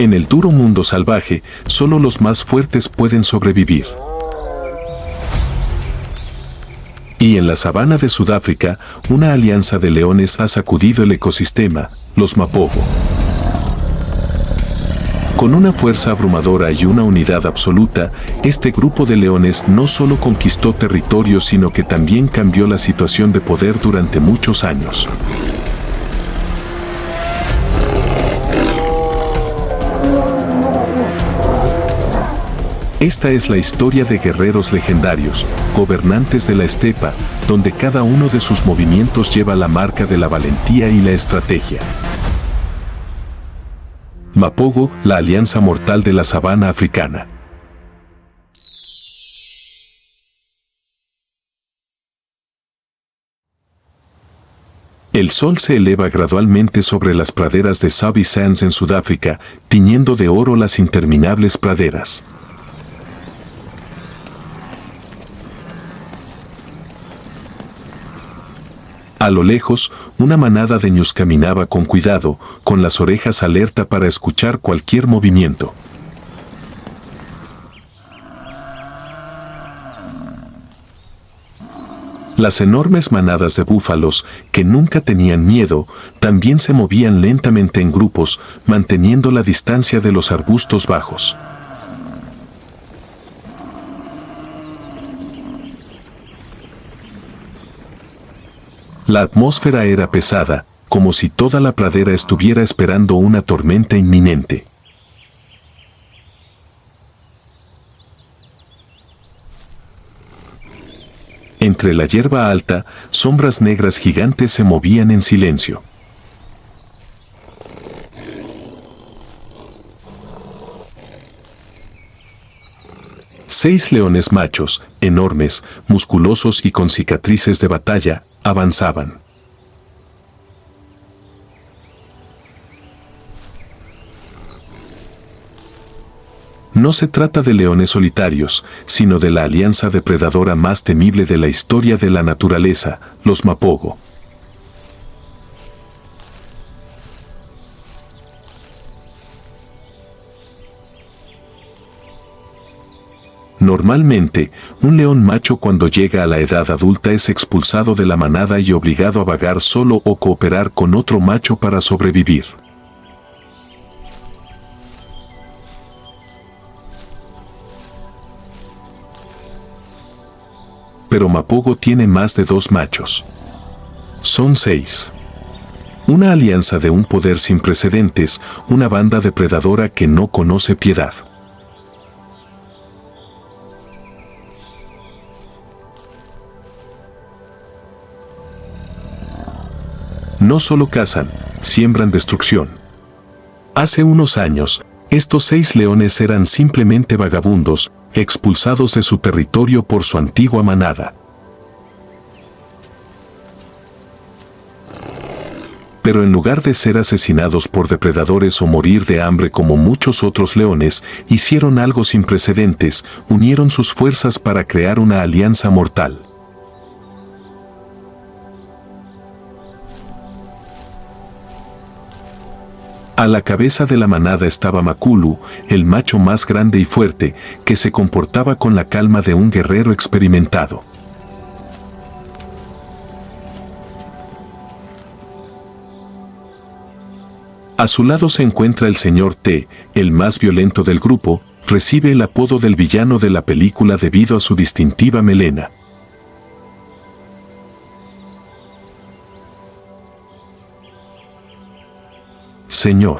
En el duro mundo salvaje, solo los más fuertes pueden sobrevivir. Y en la sabana de Sudáfrica, una alianza de leones ha sacudido el ecosistema, los Mapogo. Con una fuerza abrumadora y una unidad absoluta, este grupo de leones no solo conquistó territorio, sino que también cambió la situación de poder durante muchos años. Esta es la historia de guerreros legendarios, gobernantes de la estepa, donde cada uno de sus movimientos lleva la marca de la valentía y la estrategia. Mapogo, la alianza mortal de la sabana africana. El sol se eleva gradualmente sobre las praderas de Sabi Sands en Sudáfrica, tiñendo de oro las interminables praderas. A lo lejos, una manada de ñus caminaba con cuidado, con las orejas alerta para escuchar cualquier movimiento. Las enormes manadas de búfalos, que nunca tenían miedo, también se movían lentamente en grupos, manteniendo la distancia de los arbustos bajos. La atmósfera era pesada, como si toda la pradera estuviera esperando una tormenta inminente. Entre la hierba alta, sombras negras gigantes se movían en silencio. Seis leones machos, enormes, musculosos y con cicatrices de batalla, avanzaban. No se trata de leones solitarios, sino de la alianza depredadora más temible de la historia de la naturaleza, los Mapogo. Normalmente, un león macho cuando llega a la edad adulta es expulsado de la manada y obligado a vagar solo o cooperar con otro macho para sobrevivir. Pero Mapogo tiene más de 2 machos. Son 6. Una alianza de un poder sin precedentes, una banda depredadora que no conoce piedad. No solo cazan, siembran destrucción. Hace unos años, estos 6 leones eran simplemente vagabundos, expulsados de su territorio por su antigua manada. Pero en lugar de ser asesinados por depredadores o morir de hambre como muchos otros leones, hicieron algo sin precedentes, unieron sus fuerzas para crear una alianza mortal. A la cabeza de la manada estaba Makulu, el macho más grande y fuerte, que se comportaba con la calma de un guerrero experimentado. A su lado se encuentra el señor T, el más violento del grupo, recibe el apodo del villano de la película debido a su distintiva melena. Señor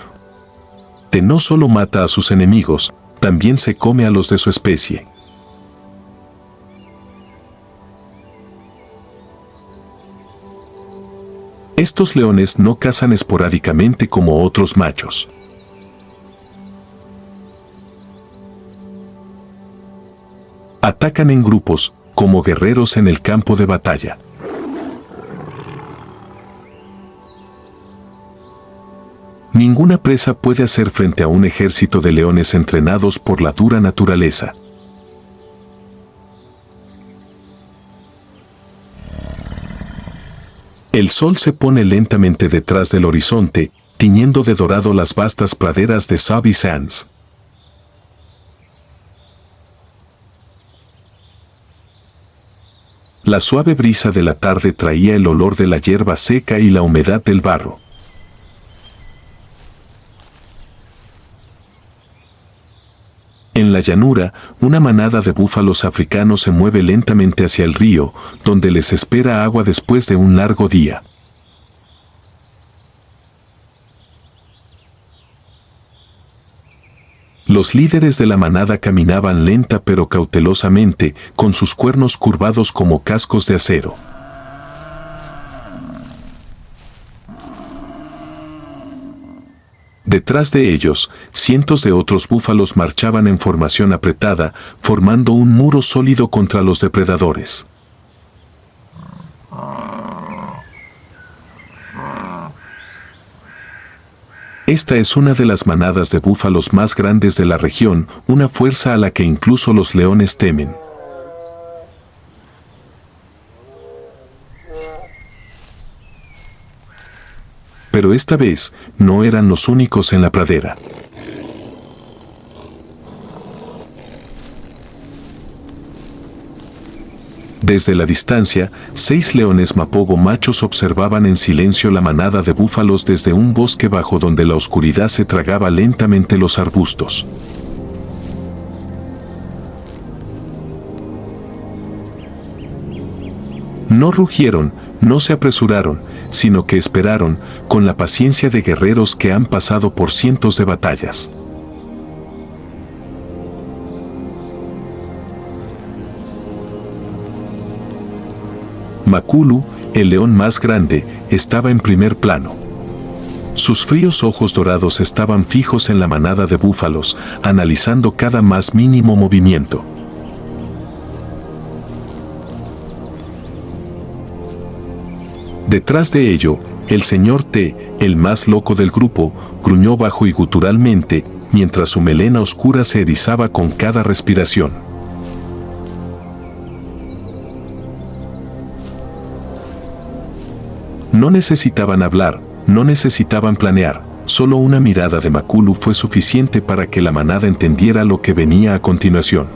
T no solo mata a sus enemigos, también se come a los de su especie. Estos leones no cazan esporádicamente como otros machos. Atacan en grupos, como guerreros en el campo de batalla. Ninguna presa puede hacer frente a un ejército de leones entrenados por la dura naturaleza. El sol se pone lentamente detrás del horizonte, tiñendo de dorado las vastas praderas de Sabi Sands. La suave brisa de la tarde traía el olor de la hierba seca y la humedad del barro. En la llanura, una manada de búfalos africanos se mueve lentamente hacia el río, donde les espera agua después de un largo día. Los líderes de la manada caminaban lenta pero cautelosamente, con sus cuernos curvados como cascos de acero. Detrás de ellos, cientos de otros búfalos marchaban en formación apretada, formando un muro sólido contra los depredadores. Esta es una de las manadas de búfalos más grandes de la región, una fuerza a la que incluso los leones temen. Pero esta vez, no eran los únicos en la pradera. Desde la distancia, 6 leones mapogo machos observaban en silencio la manada de búfalos desde un bosque bajo donde la oscuridad se tragaba lentamente los arbustos. No rugieron, no se apresuraron, sino que esperaron, con la paciencia de guerreros que han pasado por cientos de batallas. Makulu, el león más grande, estaba en primer plano. Sus fríos ojos dorados estaban fijos en la manada de búfalos, analizando cada más mínimo movimiento. Detrás de ello, el señor T, el más loco del grupo, gruñó bajo y guturalmente, mientras su melena oscura se erizaba con cada respiración. No necesitaban hablar, no necesitaban planear, solo una mirada de Makulu fue suficiente para que la manada entendiera lo que venía a continuación.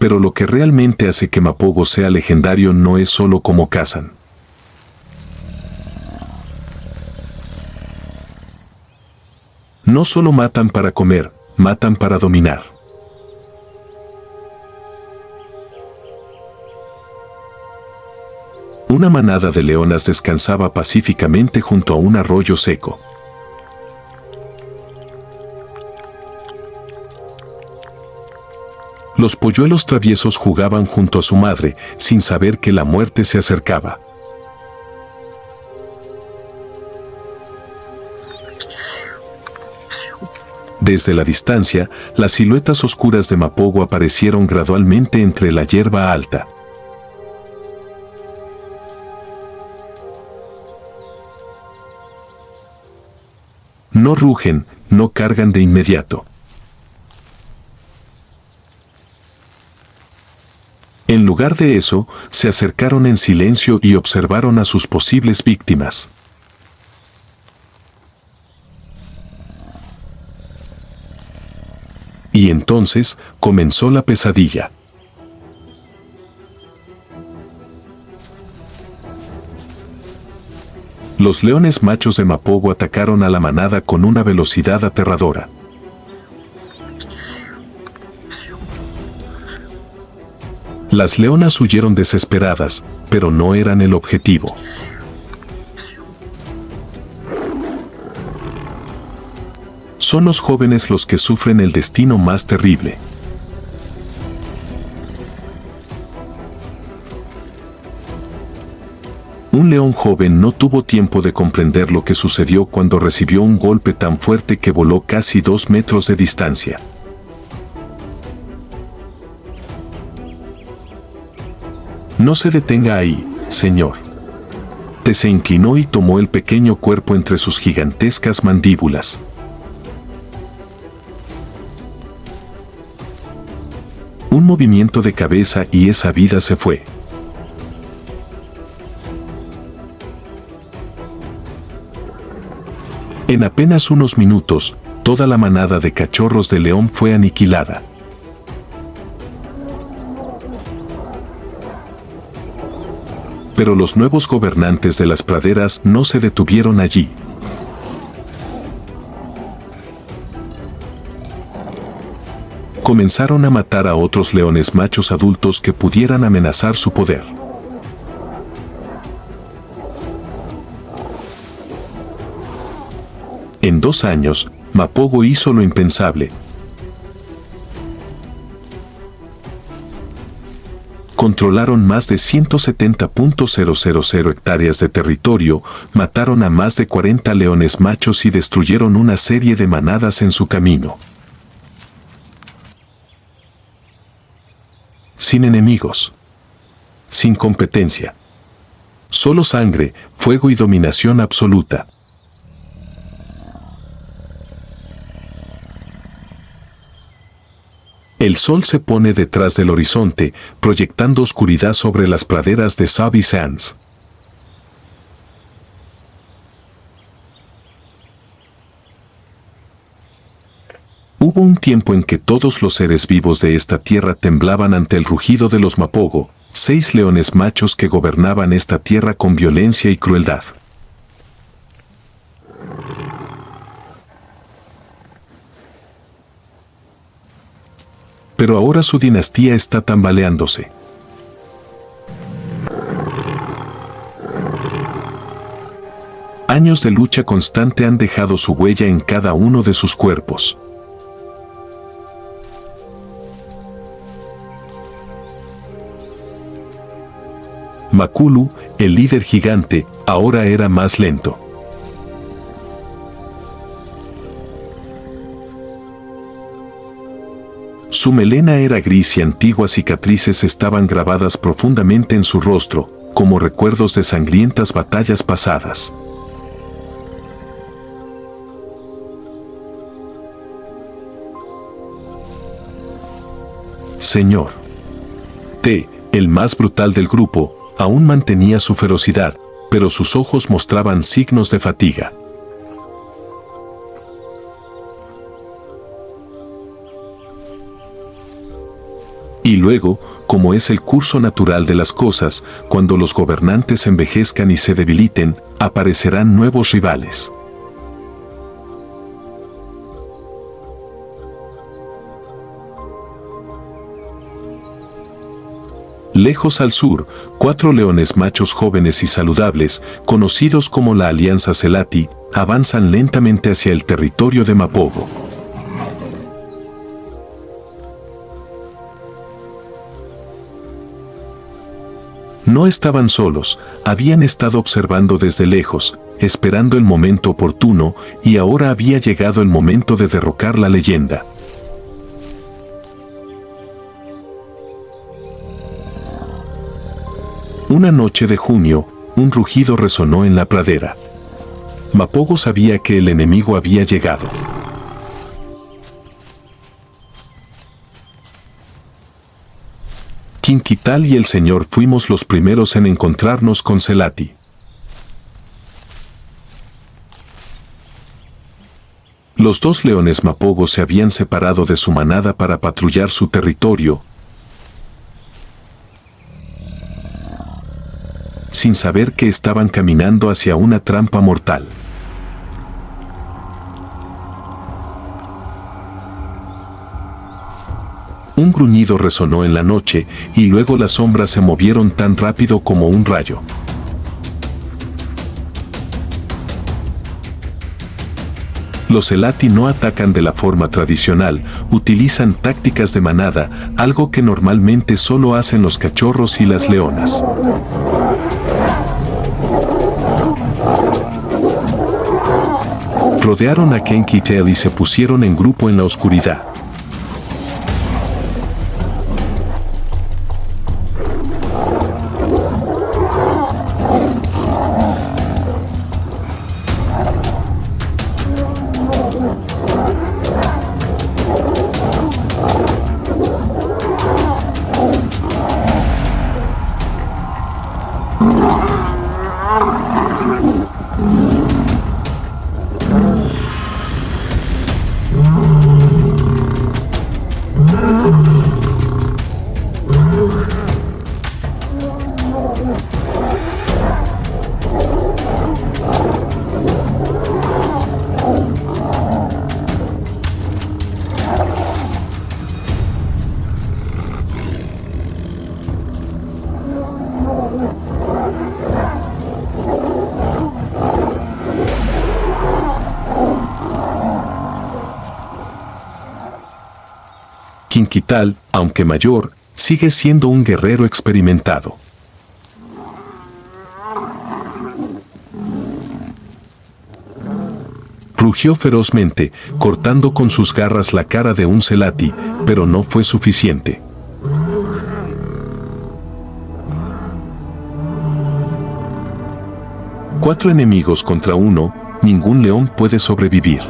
Pero lo que realmente hace que Mapogo sea legendario no es solo cómo cazan. No solo matan para comer, matan para dominar. Una manada de leonas descansaba pacíficamente junto a un arroyo seco. Los polluelos traviesos jugaban junto a su madre, sin saber que la muerte se acercaba. Desde la distancia, las siluetas oscuras de Mapogo aparecieron gradualmente entre la hierba alta. No rugen, no cargan de inmediato. En lugar de eso, se acercaron en silencio y observaron a sus posibles víctimas. Y entonces, comenzó la pesadilla. Los leones machos de Mapogo atacaron a la manada con una velocidad aterradora. Las leonas huyeron desesperadas, pero no eran el objetivo. Son los jóvenes los que sufren el destino más terrible. Un león joven no tuvo tiempo de comprender lo que sucedió cuando recibió un golpe tan fuerte que voló casi 2 metros de distancia. No se detenga ahí, señor. Te se inclinó y tomó el pequeño cuerpo entre sus gigantescas mandíbulas. Un movimiento de cabeza y esa vida se fue. En apenas unos minutos, toda la manada de cachorros de león fue aniquilada. Pero los nuevos gobernantes de las praderas no se detuvieron allí. Comenzaron a matar a otros leones machos adultos que pudieran amenazar su poder. En 2 años, Mapogo hizo lo impensable. Controlaron más de 170.000 hectáreas de territorio, mataron a más de 40 leones machos y destruyeron una serie de manadas en su camino. Sin enemigos. Sin competencia. Solo sangre, fuego y dominación absoluta. El sol se pone detrás del horizonte, proyectando oscuridad sobre las praderas de Sabi Sands. Hubo un tiempo en que todos los seres vivos de esta tierra temblaban ante el rugido de los Mapogo, 6 leones machos que gobernaban esta tierra con violencia y crueldad. Pero ahora su dinastía está tambaleándose. Años de lucha constante han dejado su huella en cada uno de sus cuerpos. Makulu, el líder gigante, ahora era más lento. Su melena era gris y antiguas cicatrices estaban grabadas profundamente en su rostro, como recuerdos de sangrientas batallas pasadas. Señor T, el más brutal del grupo, aún mantenía su ferocidad, pero sus ojos mostraban signos de fatiga. Y luego, como es el curso natural de las cosas, cuando los gobernantes envejezcan y se debiliten, aparecerán nuevos rivales. Lejos al sur, 4 leones machos jóvenes y saludables, conocidos como la Alianza Selati, avanzan lentamente hacia el territorio de Mapogo. No estaban solos, habían estado observando desde lejos, esperando el momento oportuno, y ahora había llegado el momento de derrocar la leyenda. Una noche de junio, un rugido resonó en la pradera. Mapogo sabía que el enemigo había llegado. Kinkital y el señor fuimos los primeros en encontrarnos con Selati. Los dos leones Mapogo se habían separado de su manada para patrullar su territorio, sin saber que estaban caminando hacia una trampa mortal. Un gruñido resonó en la noche, y luego las sombras se movieron tan rápido como un rayo. Los Selati no atacan de la forma tradicional, utilizan tácticas de manada, algo que normalmente solo hacen los cachorros y las leonas. Rodearon a Kinkital y se pusieron en grupo en la oscuridad. Kinkital, aunque mayor, sigue siendo un guerrero experimentado. Rugió ferozmente, cortando con sus garras la cara de un Selati, pero no fue suficiente. Cuatro enemigos contra uno, ningún león puede sobrevivir.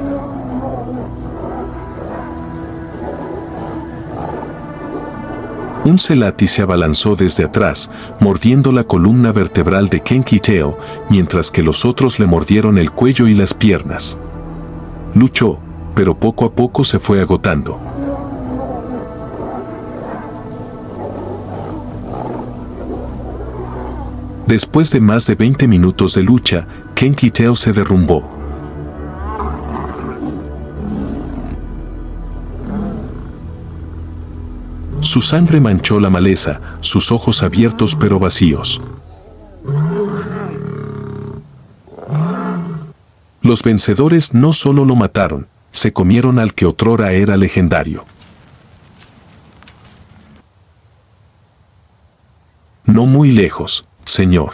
Un Selati se abalanzó desde atrás, mordiendo la columna vertebral de Kinkital, mientras que los otros le mordieron el cuello y las piernas. Luchó, pero poco a poco se fue agotando. Después de más de 20 minutos de lucha, Kinkital se derrumbó. Su sangre manchó la maleza, sus ojos abiertos pero vacíos. Los vencedores no solo lo mataron, se comieron al que otrora era legendario. No muy lejos, señor.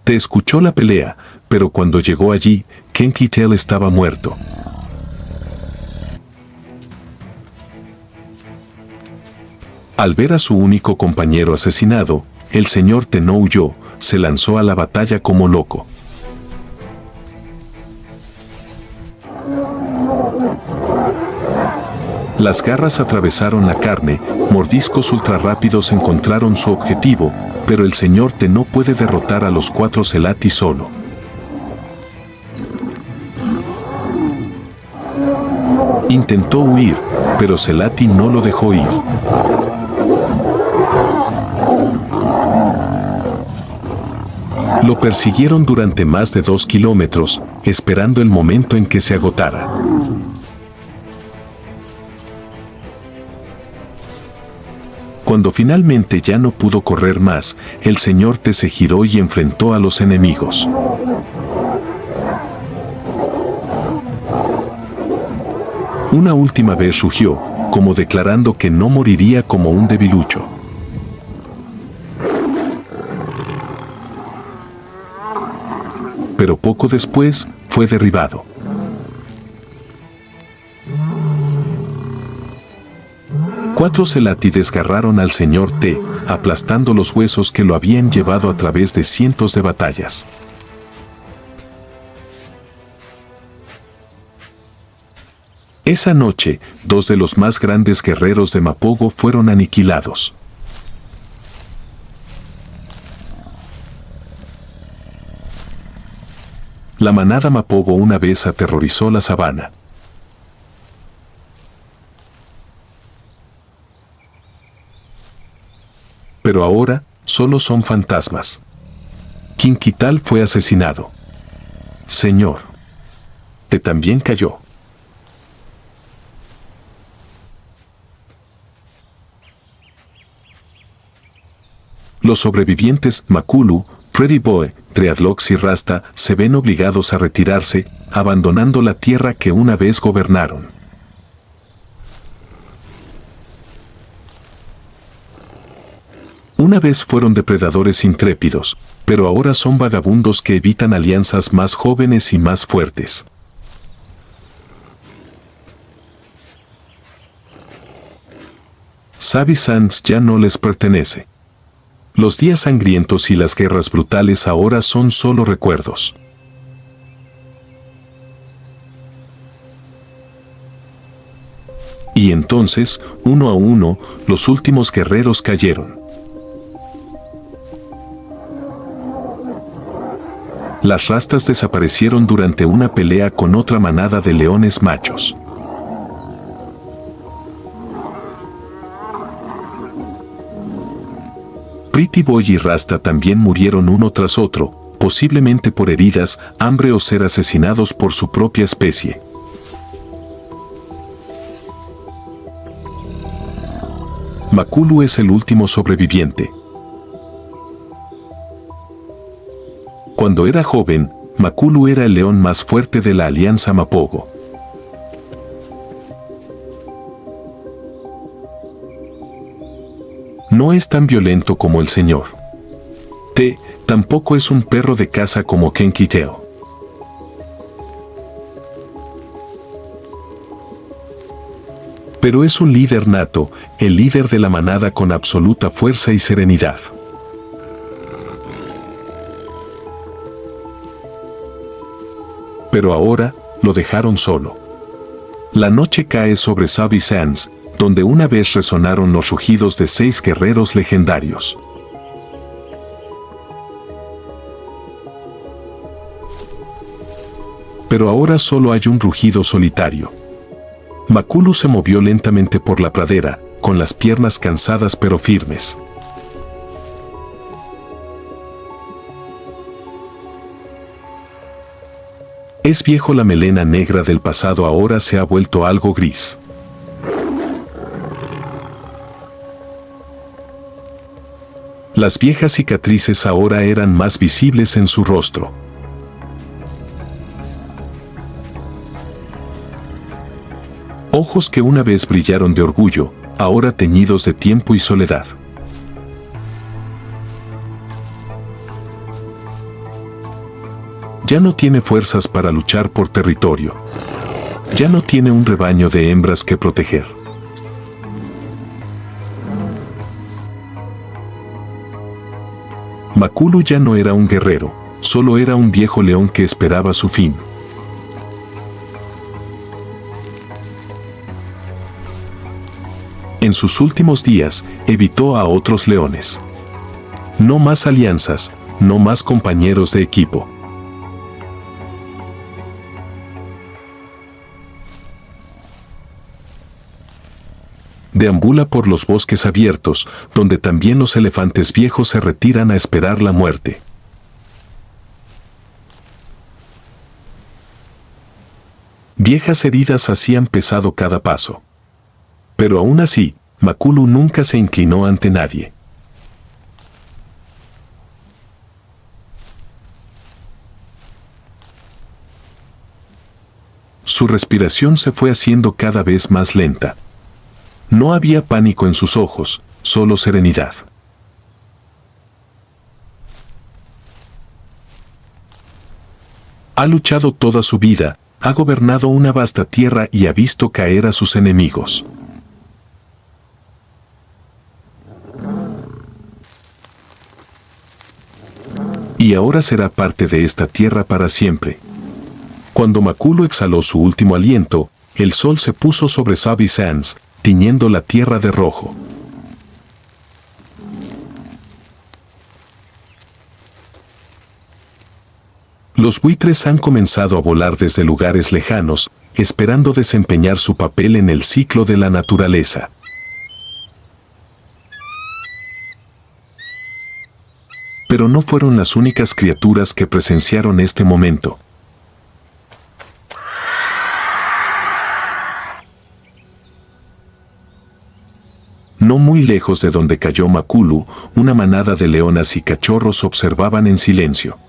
Te escuchó la pelea, pero cuando llegó allí, Kinkital estaba muerto. Al ver a su único compañero asesinado, el señor Te no huyó, se lanzó a la batalla como loco. Las garras atravesaron la carne, mordiscos ultrarrápidos encontraron su objetivo, pero el señor Te no puede derrotar a los cuatro Selati solo. Intentó huir, pero Selati no lo dejó ir. Lo persiguieron durante más de 2 kilómetros, esperando el momento en que se agotara. Cuando finalmente ya no pudo correr más, el señor Te se giró y enfrentó a los enemigos. Una última vez rugió, como declarando que no moriría como un debilucho. Pero poco después, fue derribado. Cuatro Selati desgarraron al señor Te, aplastando los huesos que lo habían llevado a través de cientos de batallas. Esa noche, dos de los más grandes guerreros de Mapogo fueron aniquilados. La manada Mapogo una vez aterrorizó la sabana. Pero ahora, solo son fantasmas. Quinquital fue asesinado. Señor. Te también cayó. Los sobrevivientes, Makulu, Pretty Boy, Dreadlocks y Rasta, se ven obligados a retirarse, abandonando la tierra que una vez gobernaron. Una vez fueron depredadores intrépidos, pero ahora son vagabundos que evitan alianzas más jóvenes y más fuertes. Savvy Sands ya no les pertenece. Los días sangrientos y las guerras brutales ahora son solo recuerdos. Y entonces, uno a uno, los últimos guerreros cayeron. Las rastas desaparecieron durante una pelea con otra manada de leones machos. Pretty Boy y Rasta también murieron uno tras otro, posiblemente por heridas, hambre o ser asesinados por su propia especie. Makulu es el último sobreviviente. Cuando era joven, Makulu era el león más fuerte de la Alianza Mapogo. No es tan violento como el señor T, tampoco es un perro de caza como Kenkiteo. Pero es un líder nato, el líder de la manada con absoluta fuerza y serenidad. Pero ahora, lo dejaron solo. La noche cae sobre Savvy Sands, donde una vez resonaron los rugidos de 6 guerreros legendarios. Pero ahora solo hay un rugido solitario. Makulu se movió lentamente por la pradera, con las piernas cansadas pero firmes. Es viejo, la melena negra del pasado ahora se ha vuelto algo gris. Las viejas cicatrices ahora eran más visibles en su rostro. Ojos que una vez brillaron de orgullo, ahora teñidos de tiempo y soledad. Ya no tiene fuerzas para luchar por territorio. Ya no tiene un rebaño de hembras que proteger. Makulu ya no era un guerrero, solo era un viejo león que esperaba su fin. En sus últimos días, evitó a otros leones. No más alianzas, no más compañeros de equipo. Deambula por los bosques abiertos, donde también los elefantes viejos se retiran a esperar la muerte. Viejas heridas hacían pesado cada paso. Pero aún así, Makulu nunca se inclinó ante nadie. Su respiración se fue haciendo cada vez más lenta. No había pánico en sus ojos, solo serenidad. Ha luchado toda su vida, ha gobernado una vasta tierra y ha visto caer a sus enemigos. Y ahora será parte de esta tierra para siempre. Cuando Makulu exhaló su último aliento, el sol se puso sobre Savvy Sands, tiñendo la tierra de rojo. Los buitres han comenzado a volar desde lugares lejanos, esperando desempeñar su papel en el ciclo de la naturaleza. Pero no fueron las únicas criaturas que presenciaron este momento. No muy lejos de donde cayó Makulu, una manada de leonas y cachorros observaban en silencio.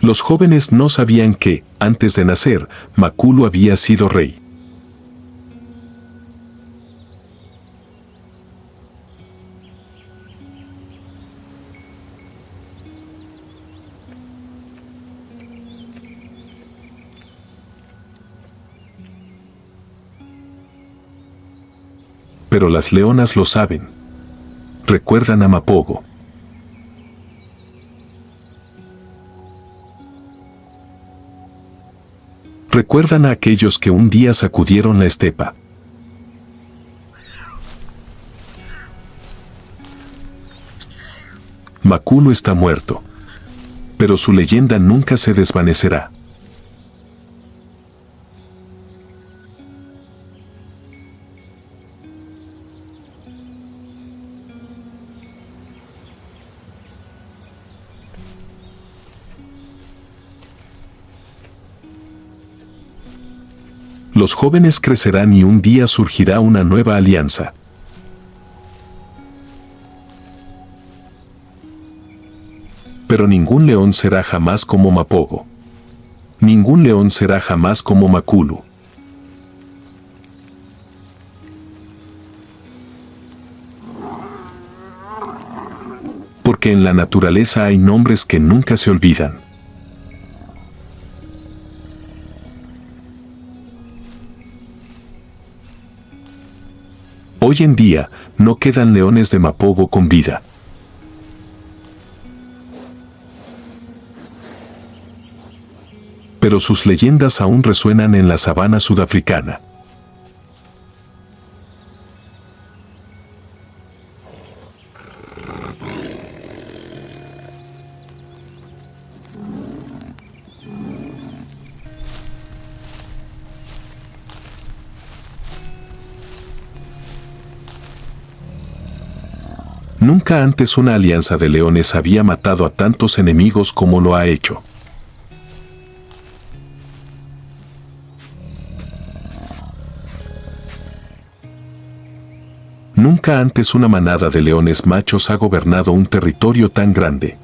Los jóvenes no sabían que, antes de nacer, Makulu había sido rey. Pero las leonas lo saben. Recuerdan a Mapogo. Recuerdan a aquellos que un día sacudieron la estepa. Makulu está muerto. Pero su leyenda nunca se desvanecerá. Los jóvenes crecerán y un día surgirá una nueva alianza. Pero ningún león será jamás como Mapogo. Ningún león será jamás como Makulu. Porque en la naturaleza hay nombres que nunca se olvidan. Hoy en día, no quedan leones de Mapogo con vida. Pero sus leyendas aún resuenan en la sabana sudafricana. Nunca antes una alianza de leones había matado a tantos enemigos como lo ha hecho. Nunca antes una manada de leones machos ha gobernado un territorio tan grande.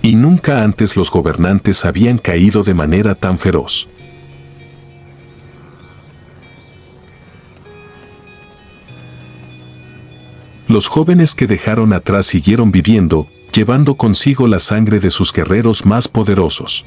Y nunca antes los gobernantes habían caído de manera tan feroz. Los jóvenes que dejaron atrás siguieron viviendo, llevando consigo la sangre de sus guerreros más poderosos.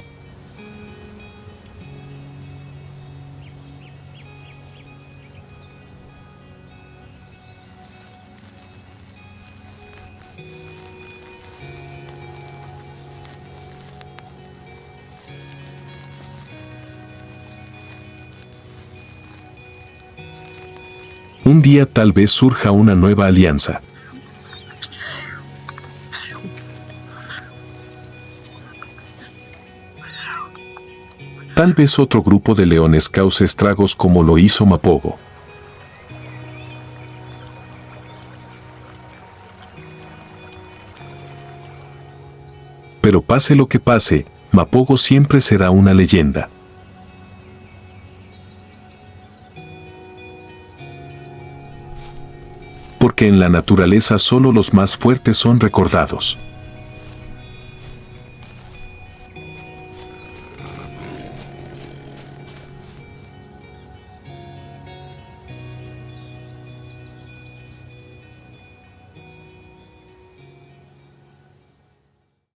Un día tal vez surja una nueva alianza. Tal vez otro grupo de leones cause estragos como lo hizo Mapogo. Pero pase lo que pase, Mapogo siempre será una leyenda. Porque en la naturaleza solo los más fuertes son recordados.